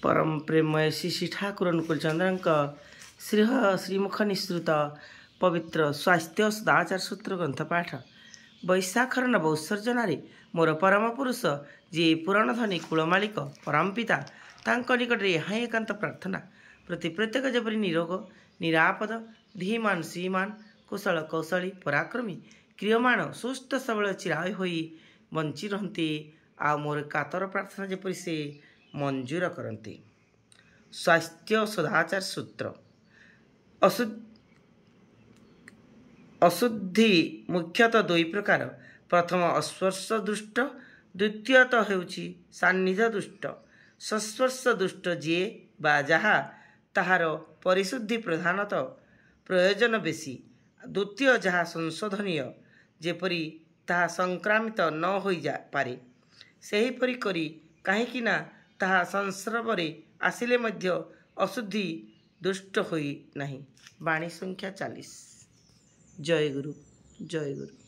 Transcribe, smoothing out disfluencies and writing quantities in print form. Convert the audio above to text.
परम प्रेमय श्री ठाकुर अनुकूल चंद्र श्रीह श्रीमुख निःसृत पवित्र स्वास्थ्य सदाचार सूत्र ग्रंथपाठ वैशाखर नव उत्सर्जन मोर परम पुरुष जी पुराण धनी कूलमालिक परम पिता तांको निकटरे यहाँ एकांत प्रार्थना प्रति प्रत्येक जपरी निरोग निरापद धीमान श्रीमान कुशल कौशली पराक्रमी क्रियमाण सुस्थ सबल चिराय होई बंची रहती आ मोर कातर प्रार्थना जेपरी से मंजूर करती। स्वास्थ्य सदाचार सूत्र अशुद्धि मुख्यतः दुई प्रकार। प्रथम अस्पर्श दुष्ट, द्वितीयत हेउछि सान्निध्य दुष्ट। सस्पर्श दुष्ट जे बा जहा ताहार परिशुद्धि प्रधानतः प्रयोजन बेसी, द्वितीय जहा संशोधनीय जेपरी ताहा संक्रामित न होई जा पारे सेहीपरि करी काहेकि ना ताहा संस्रवरे आसिले मध्य अशुद्धि दुष्ट होई नहीं। वाणी संख्या 40। जय गुरु जय गुरु।